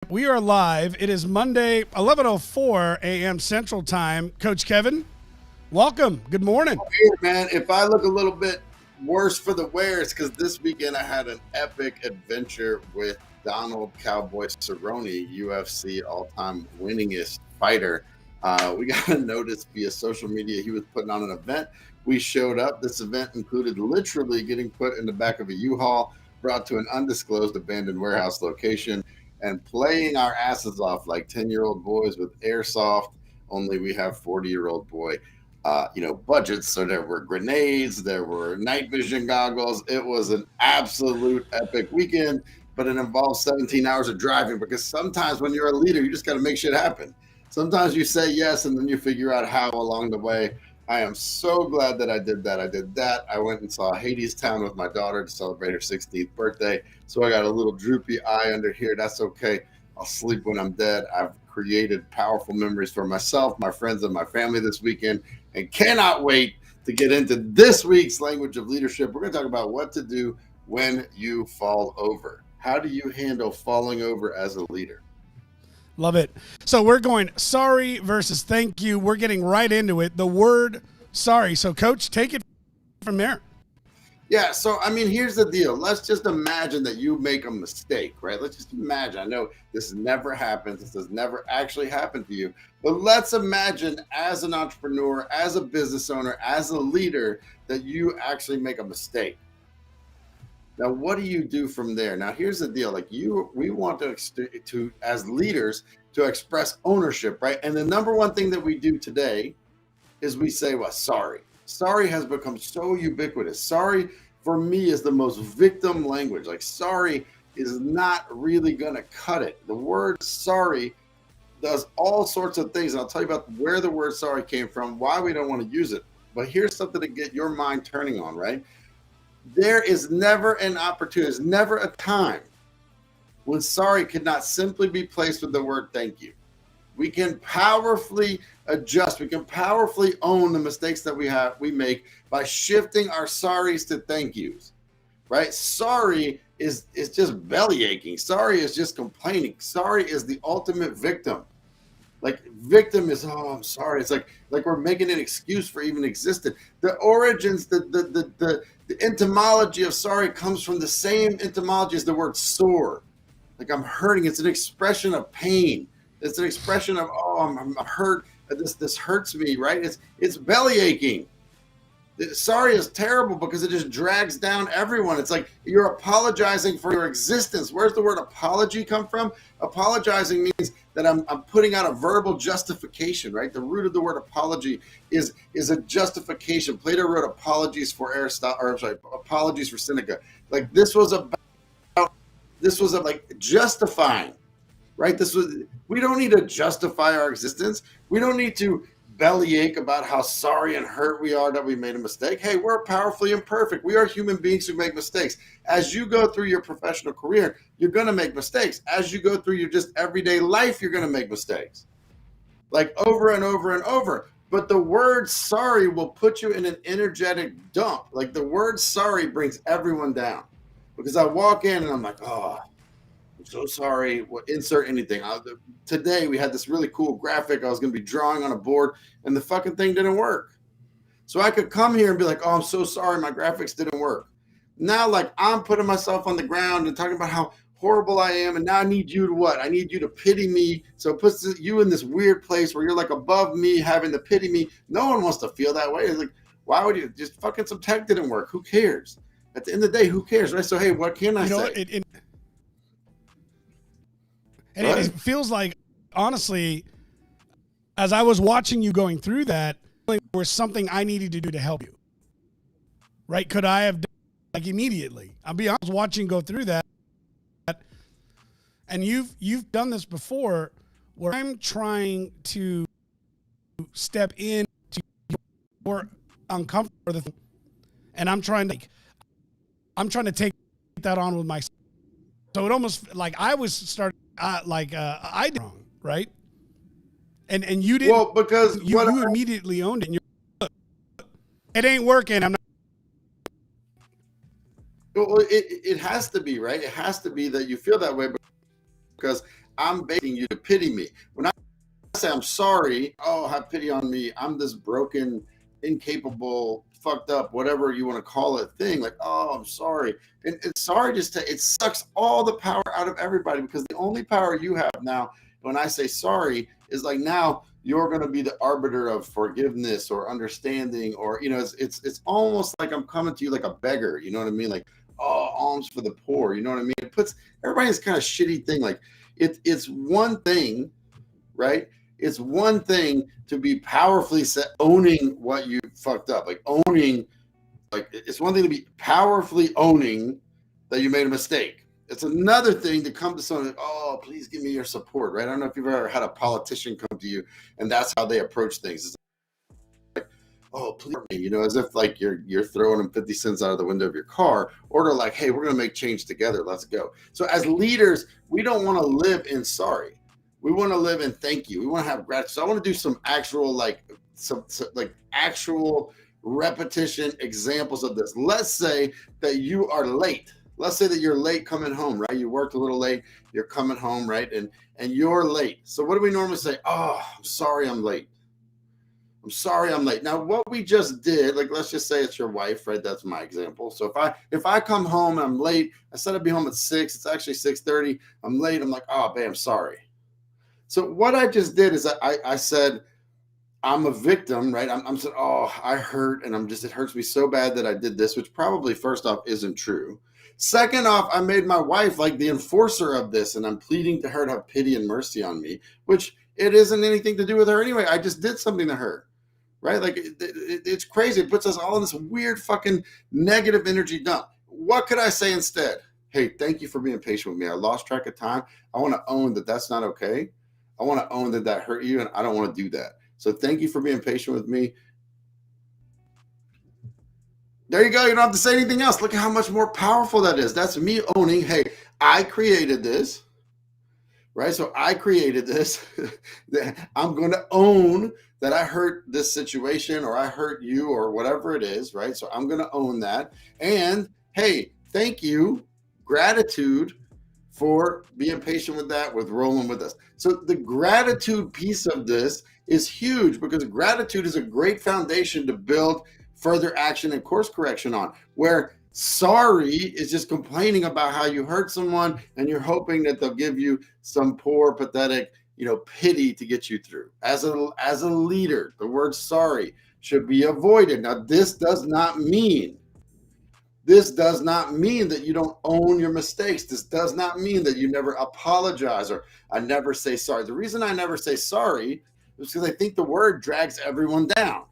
We are live. It is Monday, 11:04 a.m. Central Time. Coach Kevin, welcome. Good morning. Hey, man, if I look a little bit worse for the wear, it's because this weekend I had an epic adventure with Donald Cowboy Cerrone, UFC all-time winningest fighter. We got a notice via social media he was putting on an event. We showed up. This event included literally getting put in the back of a U-Haul, brought to an undisclosed abandoned warehouse location, and playing our asses off like 10-year-old boys with airsoft, only we have 40-year-old boy budgets. So there were grenades, there were night vision goggles. It was an absolute epic weekend, but it involves 17 hours of driving because sometimes when you're a leader, you just got to make shit happen. Sometimes you say yes and then you figure out how along the way. I am so glad that I did that. I went and saw Hadestown with my daughter to celebrate her 16th birthday. So I got a little droopy eye under here. That's okay. I'll sleep when I'm dead. I've created powerful memories for myself, my friends, and my family this weekend, and cannot wait to get into this week's language of leadership. We're going to talk about what to do when you fall over. How do you handle falling over as a leader? Love it. So we're going sorry versus thank you. We're getting right into it. The word sorry. So, Coach, take it from there. Yeah, so I mean, here's the deal. Let's just imagine that you make a mistake, right? Let's just imagine. I know this never happens. This has never actually happened to you. But let's imagine as an entrepreneur, as a business owner, as a leader, that you actually make a mistake. Now, what do you do from there? Now, here's the deal. We want to as leaders, to express ownership, right? And the number one thing that we do today is we say, well, sorry. Sorry has become so ubiquitous. Sorry for me is the most victim language. Like, sorry is not really going to cut it. The word sorry does all sorts of things. And I'll tell you about where the word sorry came from, why we don't want to use it. But here's something to get your mind turning on, right? There is never an opportunity, there's never a time when sorry could not simply be placed with the word thank you. We can powerfully adjust. We can powerfully own the mistakes that we make by shifting our sorries to thank yous, right? Sorry is just belly aching. Sorry is just complaining. Sorry is the ultimate victim. Like, victim is, oh, I'm sorry. It's like we're making an excuse for even existing. The origins, the etymology of sorry comes from the same etymology as the word sore. Like, I'm hurting. It's an expression of pain. It's an expression of, oh, I'm hurt. This hurts me, right? It's belly aching. Sorry is terrible because it just drags down everyone. It's like you're apologizing for your existence. Where's the word apology come from? Apologizing means that I'm putting out a verbal justification, right? The root of the word apology is a justification. Plato wrote apologies for apologies for Seneca. Like, this was like justifying, right? We don't need to justify our existence. We don't need to bellyache about how sorry and hurt we are that we made a mistake. Hey, we're powerfully imperfect. We are human beings who make mistakes. As you go through your professional career, you're going to make mistakes. As you go through your just everyday life, you're going to make mistakes. Like, over and over and over. But the word sorry will put you in an energetic dump. Like, the word sorry brings everyone down. Because I walk in and I'm like, oh, I'm so sorry. Insert anything. Today we had this really cool graphic I was going to be drawing on a board, and the fucking thing didn't work. So I could come here and be like, oh, I'm so sorry, my graphics didn't work. Now, like, I'm putting myself on the ground and talking about how horrible I am, and now I need you to what? I need you to pity me. So it puts you in this weird place where you're like above me, having to pity me. No one wants to feel that way. It's like, why would you? Just fucking some tech didn't work. Who cares? At the end of the day, who cares, right? So, hey, what can I say? It feels like, honestly, as I was watching you going through that, there was something I needed to do to help you. Right? Could I have done like immediately? I'll be honest, watching you go through that. And you've done this before where I'm trying to step into your uncomfortable thing, and I'm trying to take that on with myself. So it almost like I was starting I did wrong, right? And you didn't. Well, because you immediately owned it. And it ain't working. I'm not. Well, it has to be, right? It has to be that you feel that way because I'm begging you to pity me. When I say I'm sorry, oh, have pity on me. I'm this broken, incapable, fucked up, whatever you want to call it thing. Like, oh, I'm sorry. And sorry it sucks all the power out of everybody, because the only power you have now, when I say sorry, is like, now you're going to be the arbiter of forgiveness or understanding, or, it's almost like I'm coming to you like a beggar. You know what I mean? Like, oh, alms for the poor. You know what I mean? It puts everybody in this kind of shitty thing. Like, it's one thing, right? It's one thing to be powerfully owning what you fucked up, like owning, like it's one thing to be powerfully owning that you made a mistake. It's another thing to come to someone, like, oh, please give me your support, right? I don't know if you've ever had a politician come to you and that's how they approach things. It's like, oh, please, as if like you're throwing them 50 cents out of the window of your car, or they're like, hey, we're going to make change together. Let's go. So as leaders, we don't want to live in sorry. We want to live in thank you. We want to have gratitude. So I want to do some actual, actual repetition examples of this. Let's say that you are late. Let's say that you're late coming home, right? You worked a little late. You're coming home, right? And you're late. So what do we normally say? Oh, I'm sorry I'm late. I'm sorry I'm late. Now, what we just did, like, let's just say it's your wife, right? That's my example. So if I come home and I'm late, I said I'd be home at 6. It's actually 6:30. I'm late. I'm like, oh, babe, I'm sorry. So what I just did is I said, I'm a victim, right? I'm saying, oh, I hurt, and it hurts me so bad that I did this, which probably first off isn't true. Second off, I made my wife like the enforcer of this, and I'm pleading to her to have pity and mercy on me, which it isn't anything to do with her anyway. I just did something to her, right? Like it's crazy. It puts us all in this weird fucking negative energy dump. What could I say instead? Hey, thank you for being patient with me. I lost track of time. I want to own that that's not okay. I want to own that hurt you, and I don't want to do that. So thank you for being patient with me. There you go. You don't have to say anything else. Look at how much more powerful that is. That's me owning, hey, I created this, right? So I created this. I'm going to own that I hurt this situation, or I hurt you, or whatever it is, right? So I'm going to own that. And hey, thank you, gratitude, for being patient with that, with rolling with us. So the gratitude piece of this is huge, because gratitude is a great foundation to build further action and course correction on, where sorry is just complaining about how you hurt someone and you're hoping that they'll give you some poor, pathetic, pity to get you through. As a leader, the word sorry should be avoided. Now, this does not mean that you don't own your mistakes. This does not mean that you never apologize, or I never say sorry. The reason I never say sorry is because I think the word drags everyone down.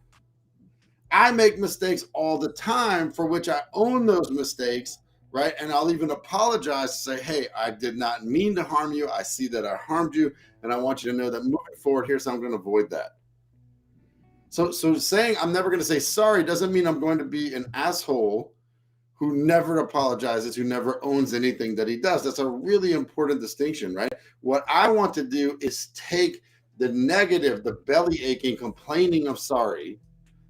I make mistakes all the time, for which I own those mistakes, right? And I'll even apologize to say, hey, I did not mean to harm you. I see that I harmed you, and I want you to know that moving forward, here's how I'm going to avoid that. So saying I'm never going to say sorry doesn't mean I'm going to be an asshole who never apologizes, who never owns anything that he does. That's a really important distinction, right? What I want to do is take the negative, the belly aching, complaining of sorry,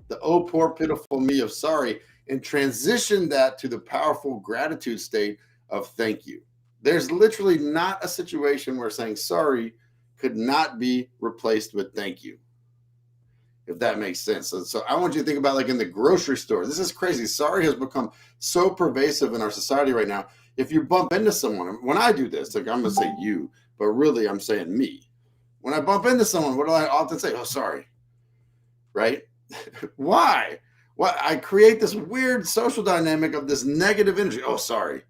the oh, poor, pitiful me of sorry, and transition that to the powerful gratitude state of thank you. There's literally not a situation where saying sorry could not be replaced with thank you, if that makes sense. So I want you to think about, like, in the grocery store. This is crazy. Sorry has become so pervasive in our society right now. If you bump into someone, when I do this, like, I'm going to say you, but really I'm saying me. When I bump into someone, what do I often say? Oh, sorry. Right? Why? Well, I create this weird social dynamic of this negative energy. Oh, sorry.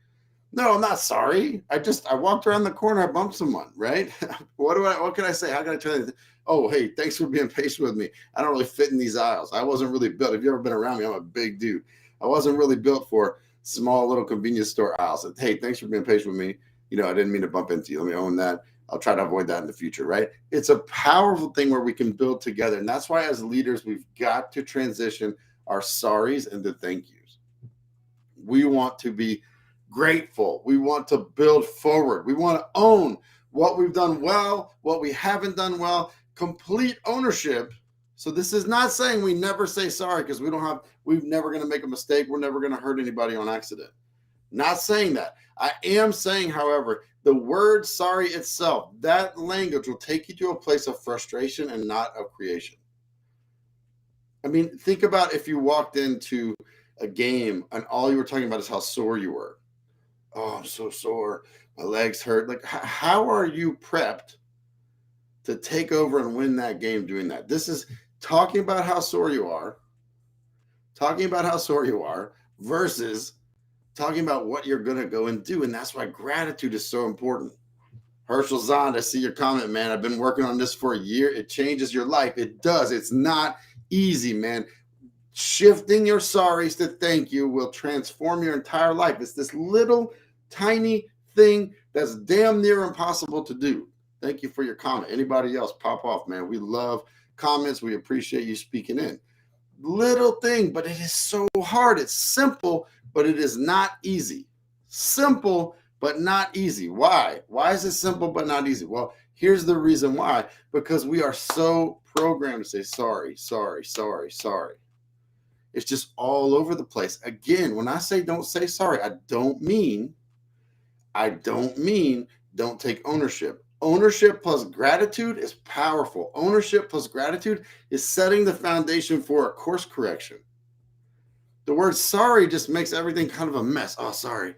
No, I'm not sorry. I walked around the corner, I bumped someone, right? What can I say? How can I turn it? Oh, hey, thanks for being patient with me. I don't really fit in these aisles. I wasn't really built. If you've ever been around me, I'm a big dude. I wasn't really built for small little convenience store aisles. Hey, thanks for being patient with me. I didn't mean to bump into you. Let me own that. I'll try to avoid that in the future, right? It's a powerful thing where we can build together. And that's why as leaders, we've got to transition our sorries into thank yous. We want to be grateful. We want to build forward. We want to own what we've done well, what we haven't done well, complete ownership. So this is not saying we never say sorry, because we're never going to make a mistake. We're never going to hurt anybody on accident. Not saying that. I am saying, however, The word sorry itself, that language will take you to a place of frustration and not of creation. I mean, think about if you walked into a game and all you were talking about is how sore you were. Oh, I'm so sore. My legs hurt. Like, how are you prepped to take over and win that game doing that? This is talking about how sore you are, versus talking about what you're going to go and do. And that's why gratitude is so important. Herschel Zond, I see your comment, man. I've been working on this for a year. It changes your life. It does. It's not easy, man. Shifting your sorries to thank you will transform your entire life. It's this little tiny thing that's damn near impossible to do. Thank you for your comment. Anybody else, pop off, man. We love comments. We appreciate you speaking in. Little thing, but it is so hard. It's simple, but it is not easy. Simple, but not easy. Why? Why is it simple but not easy? Well, here's the reason why. Because we are so programmed to say sorry, sorry, sorry, sorry. It's just all over the place. Again, when I say don't say sorry, I don't mean don't take ownership. Ownership plus gratitude is powerful. Ownership plus gratitude is setting the foundation for a course correction. The word sorry just makes everything kind of a mess. Oh, sorry.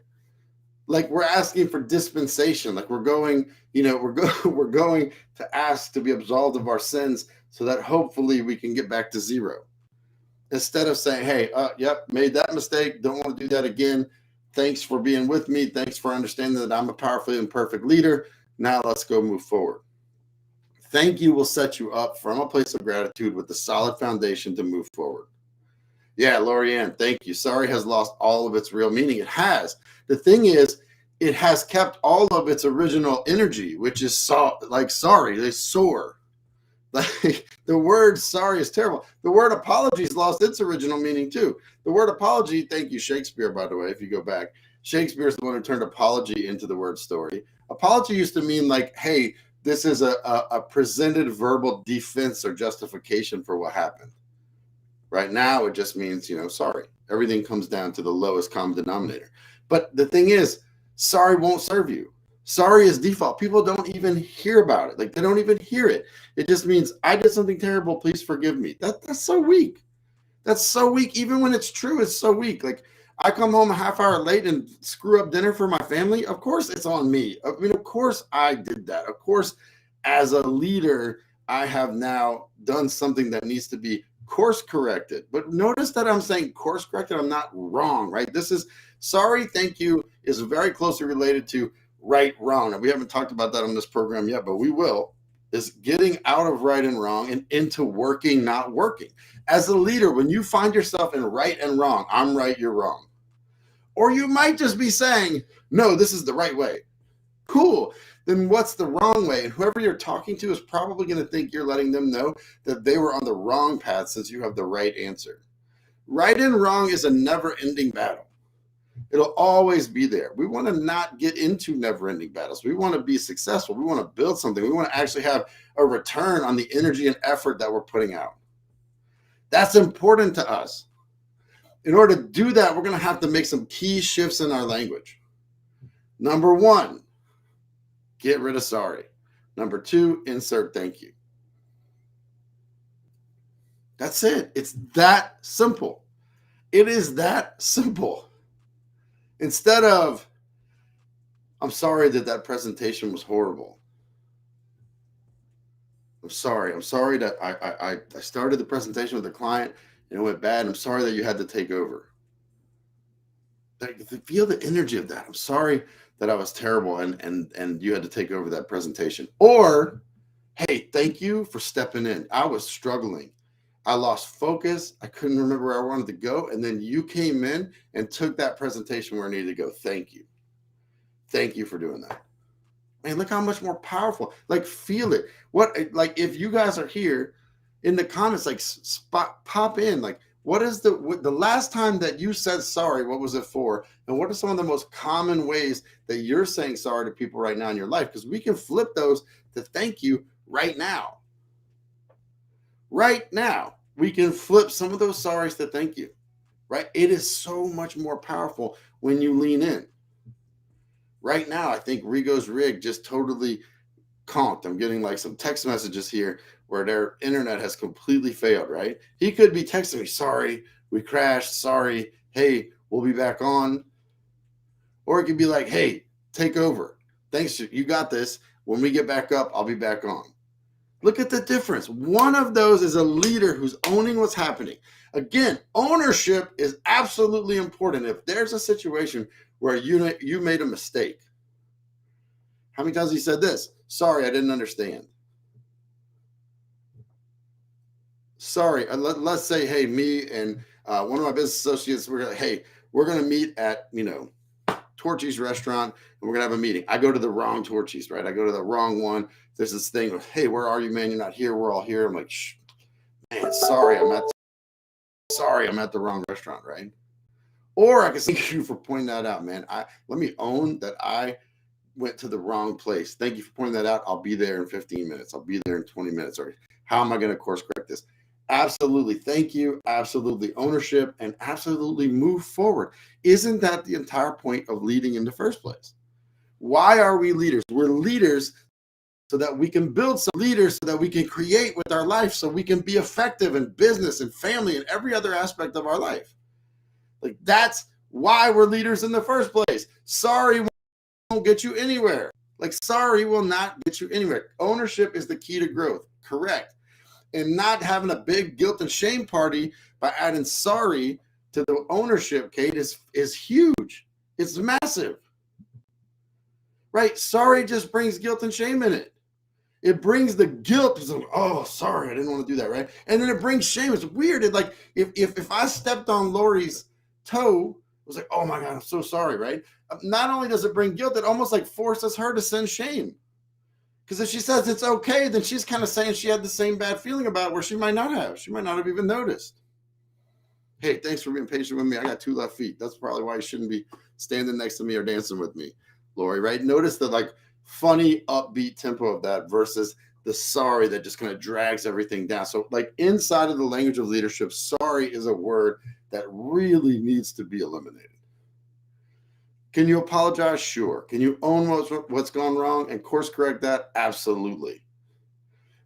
Like we're asking for dispensation. Like we're going to ask to be absolved of our sins so that hopefully we can get back to zero. Instead of saying, hey, yep, made that mistake. Don't want to do that again. Thanks for being with me. Thanks for understanding that I'm a powerfully imperfect leader. Now let's go move forward. Thank you will set you up from a place of gratitude with a solid foundation to move forward. Yeah, Lorianne, thank you. Sorry has lost all of its real meaning. It has. The thing is, it has kept all of its original energy, which is sorry. They soar. Like the word sorry is terrible. The word apology has lost its original meaning too. The word apology, thank you, Shakespeare, by the way, if you go back. Shakespeare is the one who turned apology into the word story. Apology used to mean like, hey, this is a presented verbal defense or justification for what happened. Right now, it just means, sorry. Everything comes down to the lowest common denominator. But the thing is, sorry won't serve you. Sorry is default. People don't even hear about it. Like they don't even hear it. It just means I did something terrible. Please forgive me. That's so weak. That's so weak. Even when it's true, it's so weak. Like I come home a half hour late and screw up dinner for my family. Of course it's on me. I mean, of course I did that. Of course, as a leader, I have now done something that needs to be course corrected. But notice that I'm saying course corrected. I'm not wrong, right? This is sorry, thank you is very closely related to right, wrong. And we haven't talked about that on this program yet, but we will. Is getting out of right and wrong and into working, not working. As a leader, when you find yourself in right and wrong, I'm right, you're wrong. Or you might just be saying, no, this is the right way. Cool. Then what's the wrong way? And whoever you're talking to is probably going to think you're letting them know that they were on the wrong path since you have the right answer. Right and wrong is a never-ending battle. It'll always be there. We want to not get into never-ending battles. We want to be successful. We want to build something. We want to actually have a return on the energy and effort that we're putting out. That's important to us. In order to do that, we're going to have to make some key shifts in our language. Number one, get rid of sorry. Number two, insert thank you. That's it. It's that simple. It is that simple. Instead of, I'm sorry that presentation was horrible. I'm sorry that I started the presentation with the client and it went bad. I'm sorry that you had to take over. Feel the energy of that. I'm sorry that I was terrible and you had to take over that presentation. Or, hey, thank you for stepping in. I was struggling. I lost focus. I couldn't remember where I wanted to go. And then you came in and took that presentation where I needed to go. Thank you. Thank you for doing that. Man, look how much more powerful. Like, feel it. Like, if you guys are here in the comments, like, pop in. Like, what is the last time that you said sorry? What was it for? And what are some of the most common ways that you're saying sorry to people right now in your life? Because we can flip those to thank you right now. Right now, we can flip some of those sorries to thank you, right? It is so much more powerful when you lean in. Right now, I think Rigo's rig just totally conked. I'm getting like some text messages here where their internet has completely failed, right? He could be texting me, sorry, we crashed, sorry, hey, we'll be back on. Or it could be like, hey, take over. Thanks, you got this. When we get back up, I'll be back on. Look at the difference. One of those is a leader who's owning what's happening. Again, ownership is absolutely important. If there's a situation where you made a mistake, how many times he said this? Sorry, I didn't understand. Sorry, let's say, hey, me and one of my business associates, we're going to meet at, Torchy's restaurant, and we're going to have a meeting. I go to the wrong Torchy's, right? I go to the wrong one. There's this thing of, hey, where are you, man? You're not here. We're all here. I'm like, shh, man, sorry, I'm at the wrong restaurant, right? Or I can say, thank you for pointing that out, man. Let me own that I went to the wrong place. Thank you for pointing that out. I'll be there in 15 minutes. I'll be there in 20 minutes. Or how am I going to course correct this? Absolutely. Thank you. Absolutely ownership, and absolutely move forward. Isn't that the entire point of leading in the first place? Why are we leaders? We're leaders so that we can build some leaders, so that we can create with our life, so we can be effective in business and family and every other aspect of our life. Like, that's why we're leaders in the first place. Sorry won't get you anywhere. Like, sorry will not get you anywhere. Ownership is the key to growth. Correct. And not having a big guilt and shame party by adding sorry to the ownership, Kate, is huge. It's massive. Right? Sorry just brings guilt and shame in it. It brings the guilt. It's like, oh, sorry, I didn't want to do that, right? And then it brings shame. It's weird. It's like if I stepped on Lori's toe, it was like, oh my God, I'm so sorry, right? Not only does it bring guilt, it almost like forces her to send shame. Because if she says it's okay, then she's kind of saying she had the same bad feeling about it, where she might not have. She might not have even noticed. Hey, thanks for being patient with me. I got 2 left feet. That's probably why you shouldn't be standing next to me or dancing with me, Lori, right? Notice the like funny upbeat tempo of that versus the sorry that just kind of drags everything down. So like inside of the language of leadership, sorry is a word that really needs to be eliminated. Can you apologize? Sure. Can you own what's gone wrong and course correct that? Absolutely.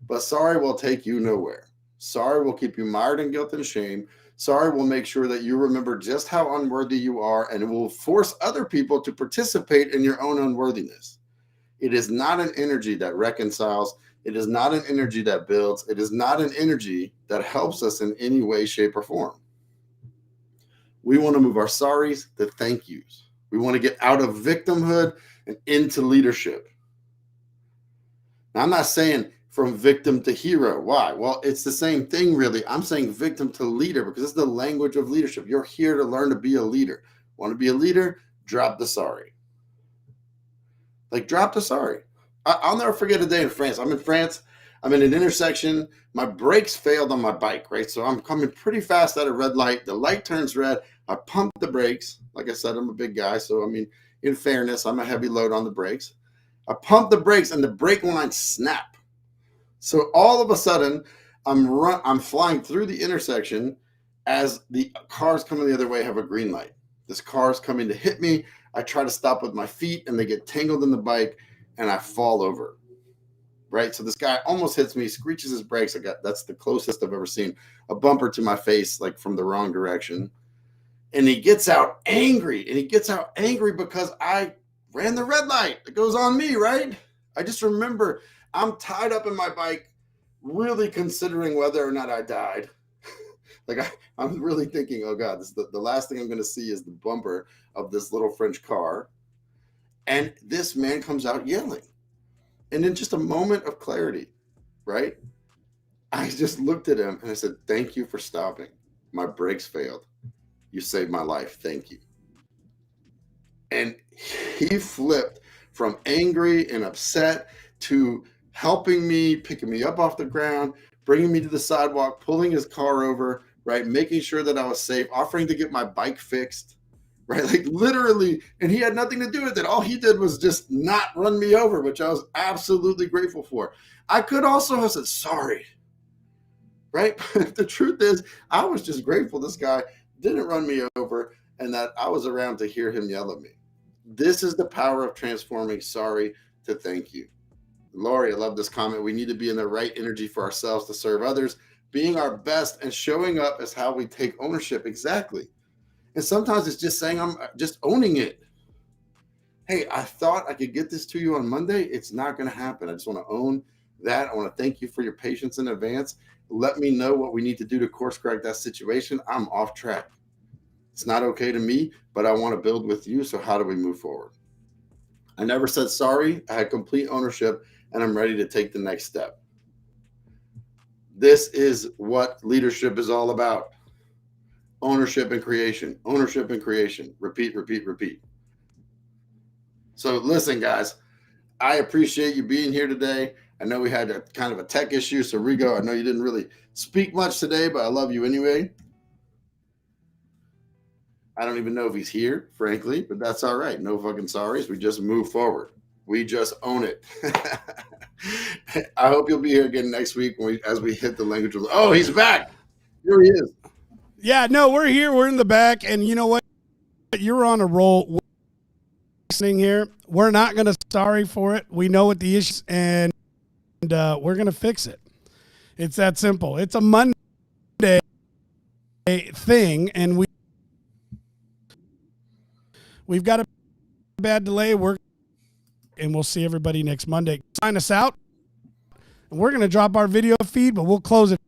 But sorry will take you nowhere. Sorry will keep you mired in guilt and shame. Sorry will make sure that you remember just how unworthy you are, and it will force other people to participate in your own unworthiness. It is not an energy that reconciles. It is not an energy that builds. It is not an energy that helps us in any way, shape, or form. We want to move our sorries to thank yous. We want to get out of victimhood and into leadership. Now, I'm not saying from victim to hero. Why? Well, it's the same thing, really. I'm saying victim to leader because it's the language of leadership. You're here to learn to be a leader. Want to be a leader? Drop the sorry. Like, drop the sorry. I'll never forget a day in France. I'm in France. I'm in an intersection. My brakes failed on my bike, right? So I'm coming pretty fast at a red light. The light turns red. I pump the brakes. Like I said, I'm a big guy. So, I mean, in fairness, I'm a heavy load on the brakes. I pump the brakes and the brake lines snap. So all of a sudden, I'm flying through the intersection as the cars coming the other way have a green light. This car's coming to hit me. I try to stop with my feet and they get tangled in the bike and I fall over. Right? So this guy almost hits me, screeches his brakes. That's the closest I've ever seen a bumper to my face, like from the wrong direction. And he gets out angry. And he gets out angry because I ran the red light. It goes on me, right? I just remember I'm tied up in my bike, really considering whether or not I died. I'm really thinking, oh God, this is the last thing I'm going to see is the bumper of this little French car. And this man comes out yelling. And in just a moment of clarity, right? I just looked at him and I said, thank you for stopping. My brakes failed. You saved my life. Thank you. And he flipped from angry and upset to helping me, picking me up off the ground, bringing me to the sidewalk, pulling his car over, right? Making sure that I was safe, offering to get my bike fixed, right? Like literally, and he had nothing to do with it. All he did was just not run me over, which I was absolutely grateful for. I could also have said, sorry, right? But the truth is, I was just grateful this guy didn't run me over and that I was around to hear him yell at me. This is the power of transforming sorry to thank you. Lori, I love this comment. We need to be in the right energy for ourselves to serve others. Being our best and showing up is how we take ownership. Exactly. And sometimes it's just saying, I'm just owning it. Hey, I thought I could get this to you on Monday. It's not going to happen. I just want to own that. I want to thank you for your patience in advance. Let me know what we need to do to course correct that situation. I'm off track. It's not okay to me, but I want to build with you. So how do we move forward? I never said sorry. I had complete ownership, and I'm ready to take the next step. This is what leadership is all about. Ownership and creation. Ownership and creation. Repeat, repeat, repeat. So listen, guys, I appreciate you being here today. I know we had a kind of a tech issue. So Rigo, I know you didn't really speak much today, but I love you anyway. I don't even know if he's here, frankly, but that's all right. No fucking sorries. We just move forward. We just own it. I hope you'll be here again next week as we hit the language. Oh, he's back. Here he is. Yeah, no, we're here. We're in the back. And you know what? You're on a roll. Listening here. We're not going to sorry for it. We know what the issue is, and we're going to fix it. It's that simple. It's a Monday thing, and we've got a bad delay. And we'll see everybody next Monday. Sign us out. And we're going to drop our video feed, but we'll close it.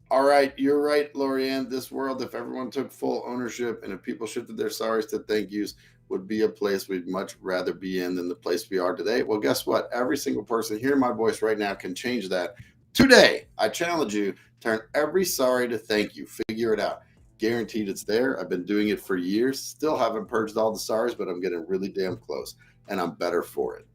All right, you're right, Lorianne. This world, if everyone took full ownership and if people shifted their sorries to thank yous, would be a place we'd much rather be in than the place we are today. Well, guess what? Every single person hearing my voice right now can change that. Today, I challenge you, turn every sorry to thank you. Figure it out. Guaranteed it's there. I've been doing it for years. Still haven't purged all the sorries, but I'm getting really damn close, and I'm better for it.